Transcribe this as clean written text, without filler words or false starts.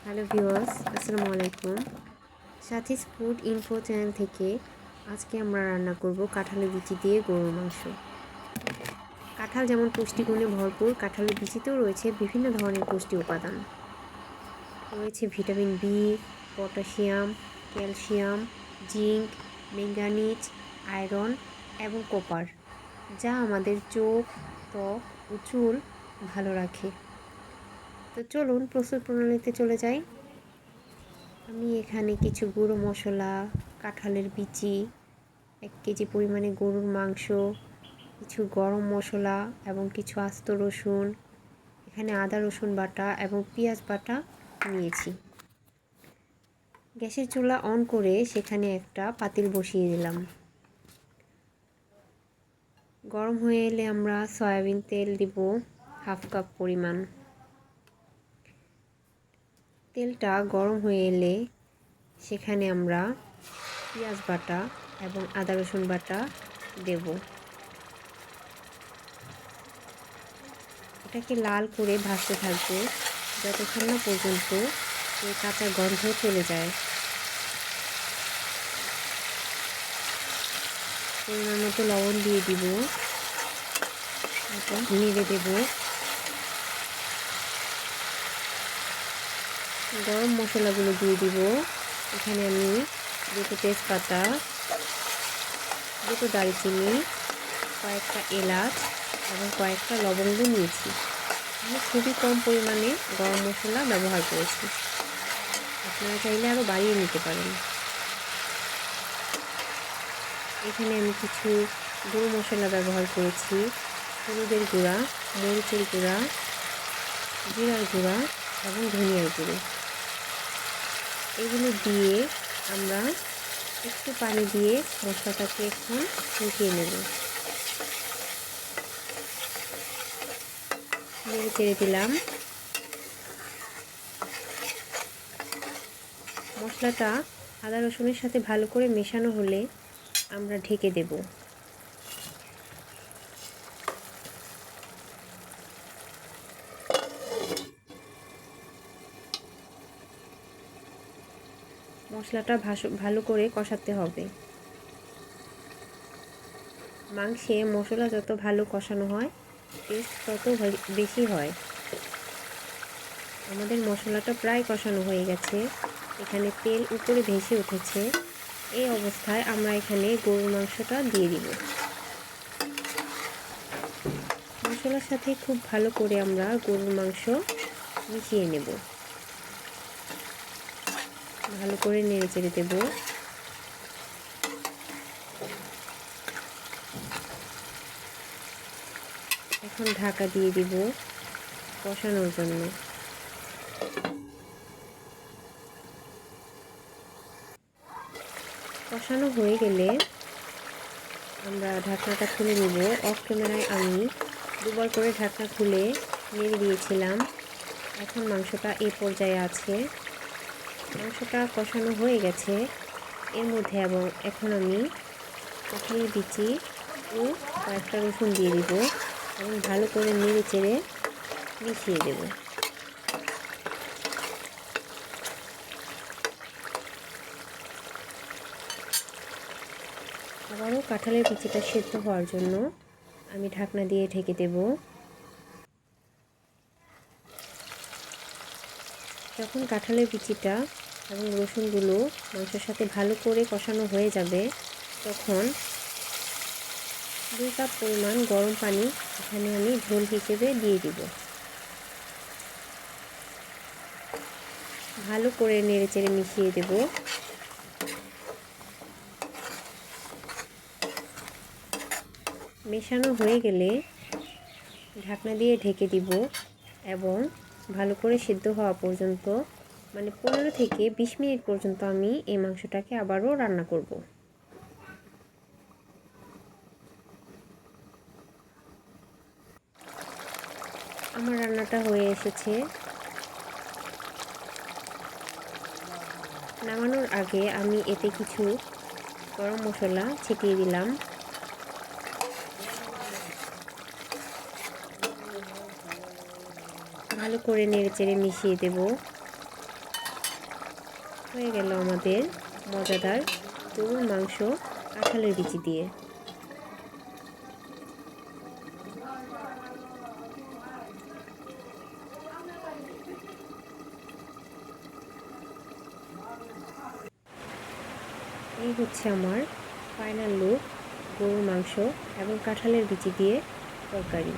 Hello viewers, আসসালামু আলাইকুম। সাথীস food info channel থেকে আজকে আমরা রান্না করব কাঁঠালের বিচি দিয়ে গরুর মাংস। কাঁঠাল যেমন পুষ্টিগুণে ভরপুর, কাঁঠালের বিচিতেও রয়েছে বিভিন্ন ধরনের পুষ্টি উপাদান। রয়েছে vitamin B, potassium, calcium, zinc, manganese, iron এবং কপার, যা আমাদের চোখ, ত্বক ও চুল ভালো রাখে। তো চলুন প্রস্তুত প্রণালীতে চলে যাই। আমি এখানে কিছু গুঁড়ো মশলা, কাঁঠালের বিচি, 1 কেজি পরিমাণে গরুর মাংস, কিছু গরম মশলা এবং কিছু আস্ত রসুন, এখানে আদা রসুন বাটা এবং পেঁয়াজ বাটা নিয়েছি। গ্যাসের চুলা অন করে সেখানে একটা পাতিল বসিয়ে দিলাম। গরম হয়ে এলে আমরা সয়াবিন তেল দিব 1/2 কাপ পরিমাণ। তেলটা গরম হয়ে এলে সেখানে আমরা পেঁয়াজ বাটা এবং আদা রসুন বাটা দেব। এটাকে লাল করে ভাজতে থাকবো যতক্ষণ না পর্যন্ত এই কাঁচা গন্ধ চলে যায়। পরিমাণ মতো লবণ দিয়ে দিব এবং নেড়ে দেব। গরম মশলাগুলো দিয়ে দিব। এখানে আমি 2টো তেজপাতা, 2টো দারচিনি, কয়েকটা এলাচ এবং কয়েকটা লবঙ্গ নিয়েছি। আমি খুবই কম পরিমাণে গরম মশলা ব্যবহার করেছি, আপনারা চাইলে আরও বাড়িয়ে নিতে পারেন। এখানে আমি কিছু গুঁড়ো মশলা ব্যবহার করেছি, হলুদের গুঁড়া, মরিচের গুঁড়া, জিরার গুঁড়া এবং ধনিয়ার গুঁড়ো। এগুলো দিয়ে আমরা একটু পানি দিয়ে মশলাটাকে এখন ফুটিয়ে নেব। নেড়ে চেড়ে দিলাম। মশলাটা আদা রসুনের সাথে ভালো করে মেশানো হলে আমরা ঢেকে দেব। মশলাটা ভালো করে কষাতে হবে। মাংসে মশলা যত ভালো কষানো হয় টেস্ট তত বেশি হয়। আমাদের মশলাটা প্রায় কষানো হয়ে গেছে, এখানে তেল উপরে ভেসে উঠেছে। এই অবস্থায় আমরা এখানে গরুর মাংসটা দিয়ে দিব। মশলার সাথে খুব ভালো করে আমরা গরুর মাংস মিশিয়ে নেব। ভালো করে নেড়ে চেড়ে দেব। এখন ঢাকা দিয়ে দিব কষানোর জন্য। কষানো হয়ে গেলে আমরা ঢাকনাটা খুলে নিব। অফ ক্যামেরায় আমি 2বার করে ঢাকনা খুলে নেড়ে দিয়েছিলাম। এখন মাংসটা এই পর্যায়ে আছে। মাংসটা কষানো হয়ে গেছে। এর মধ্যে এখন আমি কাঁঠালের বিচি ও কয়েকটা রসুন দিয়ে দিব এবং ভালো করে নেড়ে চেড়ে মিশিয়ে দেব। আবারও কাঁঠালের বিচিটা সেদ্ধ হওয়ার জন্য আমি ঢাকনা দিয়ে ঢেকে দেব। যখন কাঁঠালের বিচিটা এবং রসুনগুলো মাংসের সাথে ভালো করে কষানো হয়ে যাবে, তখন 2 কাপ পরিমাণ গরম পানি এখানে আমি ঝোল হিসেবে দিয়ে দিব। ভালো করে নেড়ে চেড়ে মিশিয়ে দেব। মেশানো হয়ে গেলে ঢাকনা দিয়ে ঢেকে দিব এবং ভালো করে সিদ্ধ হওয়া পর্যন্ত, মানে 15 থেকে 20 মিনিট পর্যন্ত আমি এই মাংসটাকে আবারও রান্না করব। আমার রান্নাটা হয়ে এসেছে। নামানোর আগে আমি এতে কিছু গরম মশলা ছিটিয়ে দিলাম। ভালো করে নেড়ে চেড়ে মিশিয়ে দেব। হয়ে গেল আমাদের মজাদার গরুর মাংস কাঁঠালের বিচি দিয়ে। এই হচ্ছে আমার ফাইনাল লুক, গরুর মাংস এবং কাঁঠালের বিচি দিয়ে তরকারি।